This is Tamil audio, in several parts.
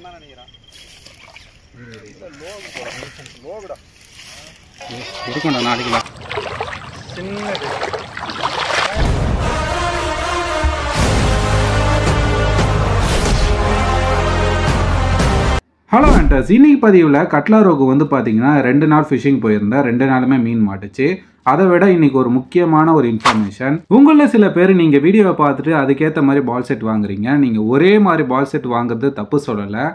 தான் நினைக்கிறேன். லோகுடா இருக்கும்டா 4 கிலோ சின்னது. ஹலோ ஹண்டர்ஸ், இன்னைக்கு பதிவில் கட்லா ரோகு வந்து பார்த்தீங்கன்னா 2 நாள் ஃபிஷிங் போயிருந்தேன். 2 நாளுமே மீன் மாட்டுச்சு. அதை விட இன்னைக்கு ஒரு முக்கியமான ஒரு இன்ஃபர்மேஷன். உங்களில் சில பேர் நீங்கள் வீடியோவை பார்த்துட்டு அதுக்கேற்ற மாதிரி பால் செட் வாங்குறீங்க. நீங்கள் ஒரே மாதிரி பால் செட் வாங்குறது தப்பு சொல்லலை.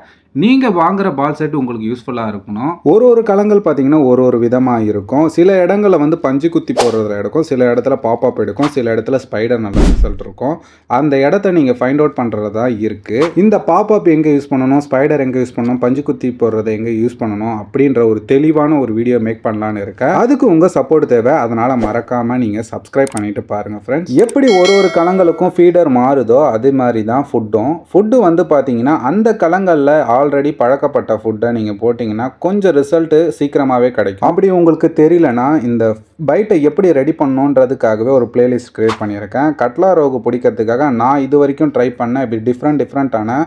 நீங்கள் வாங்குகிற பால் செட் உங்களுக்கு யூஸ்ஃபுல்லாக இருக்கணும். ஒரு களங்கள் பார்த்தீங்கன்னா ஒரு விதமாக இருக்கும். சில இடங்களில் வந்து பஞ்சு குத்தி போடுறதுல எடுக்கும், சில இடத்துல பாப்அப் எடுக்கும், சில இடத்துல ஸ்பைடர் நல்ல ரிசல்ட் இருக்கும். அந்த இடத்த நீங்கள் ஃபைண்ட் அவுட் பண்ணுறதா இருக்குது. இந்த பாப்அப் எங்கே யூஸ் பண்ணணும், ஸ்பைடர் எங்கே யூஸ் பண்ணணும், பஞ்சு குத்தி போடுறதை எங்கே யூஸ் பண்ணணும் அப்படின்ற ஒரு தெளிவான ஒரு வீடியோ மேக் பண்ணலான்னு இருக்கேன். அதுக்கு உங்கள் சப்போர்ட் தேவை. அதனால் மறக்காமல் நீங்கள் சப்ஸ்கிரைப் பண்ணிட்டு பாருங்கள் ஃப்ரெண்ட்ஸ். எப்படி ஒரு களங்களுக்கும் ஃபீடர் மாறுதோ அதே மாதிரி தான் ஃபுட்டு வந்து பார்த்தீங்கன்னா அந்த களங்களில் ஆல்ரெடி பழக்கப்பட்ட ஃபுட்டை நீங்கள் போட்டிங்கன்னா கொஞ்சம் ரிசல்ட்டு சீக்கிரமாகவே கிடைக்கும். அப்படி உங்களுக்கு தெரியலனா இந்த பைட்டை எப்படி ரெடி பண்ணணுன்றதுக்காகவே ஒரு பிளேலிஸ்ட் க்ரியேட் பண்ணியிருக்கேன். கட்லா ரோகு பிடிக்கிறதுக்காக நான் இது வரைக்கும் ட்ரை பண்ண இப்படி டிஃப்ரெண்ட்டான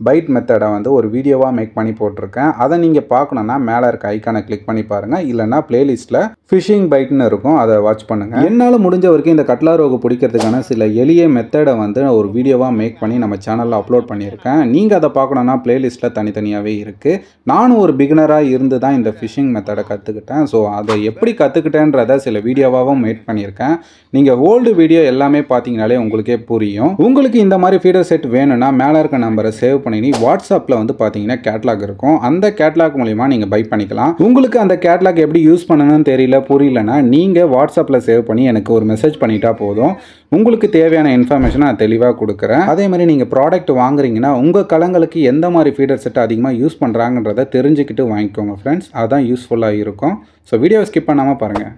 பைட் மெத்தடை வந்து ஒரு வீடியோவாக மேக் பண்ணி போட்டிருக்கேன். அதை நீங்கள் பார்க்கணுன்னா மேலே இருக்க ஐக்கானை கிளிக் பண்ணி பாருங்கள். இல்லைனா பிளேலிஸ்ட்டில் ஃபிஷிங் பைட்னு இருக்கும், அதை வாட்ச் பண்ணுங்கள். என்னால் முடிஞ்ச வரைக்கும் இந்த கட்லா ரோகு பிடிக்கிறதுக்கான சில எளிய மெத்தடை வந்து ஒரு வீடியோவாக மேக் பண்ணி நம்ம சேனலில் அப்லோட் பண்ணியிருக்கேன். நீங்கள் அதை பார்க்கணுன்னா பிளேலிஸ்ட்டில் தனித்தனியாகவே இருக்குது. நானும் ஒரு பிகினராக இருந்து தான் இந்த ஃபிஷிங் மெத்தடை கற்றுக்கிட்டேன். ஸோ அதை எப்படி கற்றுக்கிட்டேன்றதை சில வீடியோவாகவும் மேக் பண்ணியிருக்கேன். நீங்கள் ஓல்டு வீடியோ எல்லாமே பார்த்தீங்கனாலே உங்களுக்கே புரியும். உங்களுக்கு இந்த மாதிரி ஃபீடர் செட் வேணும்னா மேலே இருக்க நம்பரை சேவ் பண்ணி வாட்ஸ்அப்பில் வந்து பார்த்தீங்கன்னா கேட்லாக் இருக்கும். அந்த கேட்லாக் மூலிமா நீங்கள் பை பண்ணிக்கலாம். உங்களுக்கு அந்த கேட்லாக் எப்படி யூஸ் பண்ணணும்னு புரியலனா நீங்கள் வாட்ஸ்அப்பில் சேவ் பண்ணி எனக்கு ஒரு மெசேஜ் பண்ணிட்டா போதும். உங்களுக்கு தேவையான இன்ஃபர்மேஷனை நான் தெளிவாக கொடுக்குறேன். அதே மாதிரி நீங்கள் ப்ராடக்ட் வாங்குறீங்கன்னா உங்கள் களங்களுக்கு எந்த மாதிரி ஃபீடர் செட் அதிகமாக யூஸ் பண்ணுறாங்கன்றதை தெரிஞ்சுக்கிட்டு வாங்கிக்கோங்க ஃப்ரெண்ட்ஸ். அதுதான் யூஸ்ஃபுல்லாக இருக்கும். ஸோ வீடியோவை ஸ்கிப் பண்ணாமல் பாருங்கள்.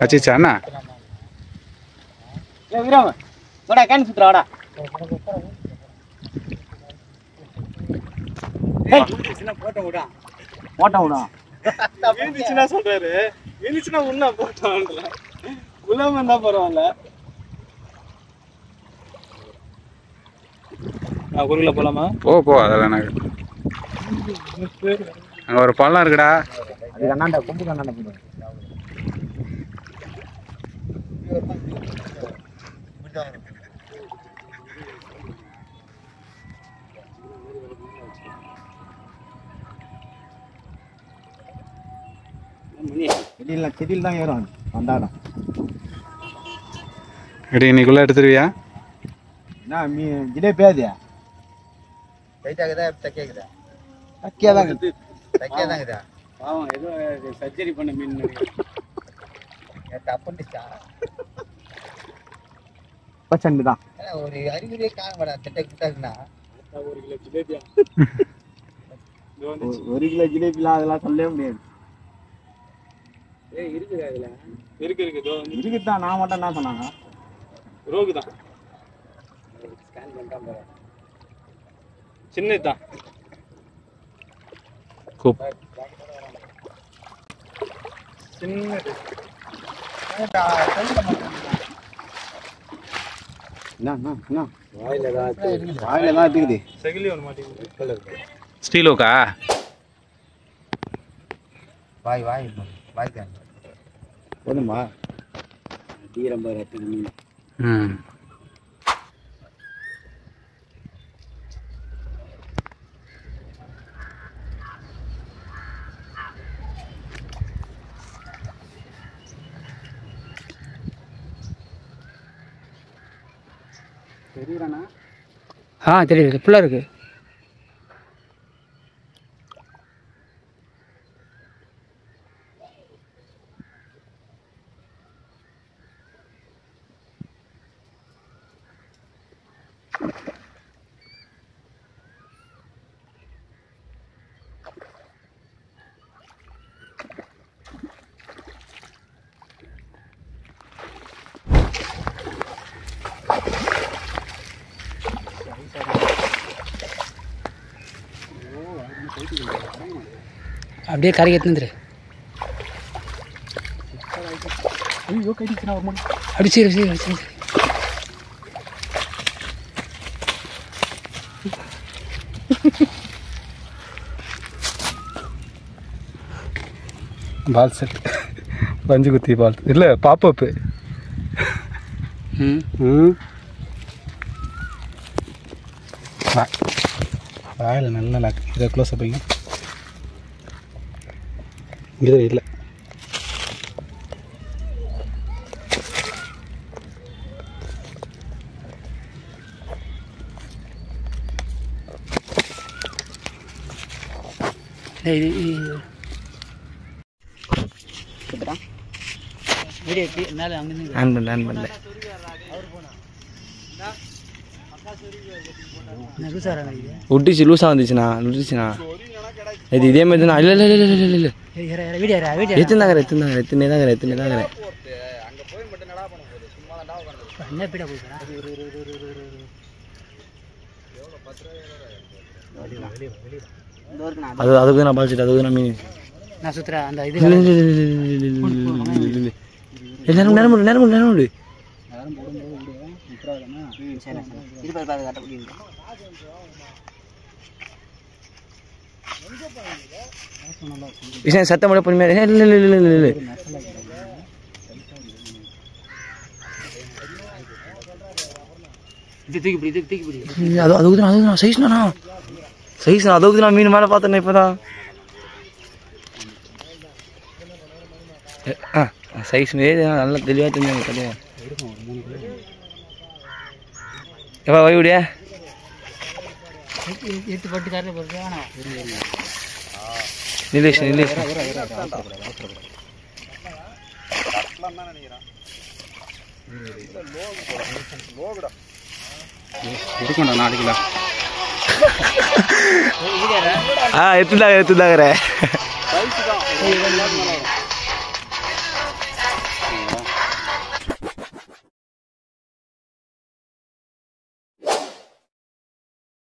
அச்சிச்சா அண்ணா சொல்றாரு. உள்ள வந்தா பரவாயில்ல. குறுக்குல போலாமா? போ அதெல்லாம் அங்கே ஒரு பள்ளம் இருக்குடா. அது கண்ணாண்டா, கொம்பு கண்ணாண்டா போடுவேன். செடியில் தான் ஏறும் வந்தாலும். எப்படி இன்னைக்குள்ள எடுத்துருவியா? என்ன மீ ஜிலேபியாதியா? டைட்டாகுதா தக்கியாகுதா? தக்கியாதாங்க. தக்கியாதாங்கதா. பாவம் ஏதோ சர்ஜரி பண்ண மீன் அப்பண்டிச்சா பச்சண்டு தான். ஒரு அறிகுறியே காண திட்டக்குன்னா 1 கிலோ ஜிலேபியா? 1 கிலோ ஜிலேபிலாம் அதெல்லாம் சொல்லவே முடியாது. இருக்குதா இதுல? இருக்குதான். நான் மட்டும் என்ன சொன்னாங்க? ரோகு தான். ஸ்கேன் பண்ணிட்டா பாரு. சின்னதுதான். சின்னது. என்ன வாயில தான் இருக்குது. செகிலி ஒன்று மாட்டேங்குது. கலர் ஸ்டீலோக்கா? வாய் வாய்க்கான் போதுமா? தீரம்பர் எத்தனை மீன்? தெரியுறானா? தெரியுது. ஃபுல்லாக இருக்கு. அப்படியே கரைக்கு எடுத்துரு. ஐயோ கடிச்சுனா ஒரு மணி. அப்படி சரி. பால் செட் பஞ்சு குத்தி பால் இல்லை பாப்பப்பு. வாயில் நல்ல லாக். இதை க்ளோஸ் அப்பைங்க இது இல்லை. விட்டுச்சு லூஸாக வந்துச்சுண்ணா விட்டுச்சுண்ணா. இது இதே மாதிரி தான். இல்லை இல்லை இல்லை இல்லை இல்லை இல்லை எத்தனை எத்தனை அது அதுக்கு நான் பாலிச்சிட்டு அதுக்கு நான் மீன் நான் சுற்றுறேன் அந்த இது நேரம் நேரம் நேரம் நேரம் விஷயம் சத்தம் கூட பொறுமையாக. இல்லை இல்லை இல்லை இல்லை இல்லை அது அதுக்கு அதுக்கு சைஸ்ண்ணா சைஸ் அதுக்கு நான் மீன் மேலே பார்த்தேன் இப்போ தான். சைஸ் நல்லா தெளிவாக தெரிஞ்சாங்க கதையா. எப்போ வைவிடியா நிலேஷ் நிலேஷ் இருக்கும்டா நாளைக்குலாம். எத்துதாங்க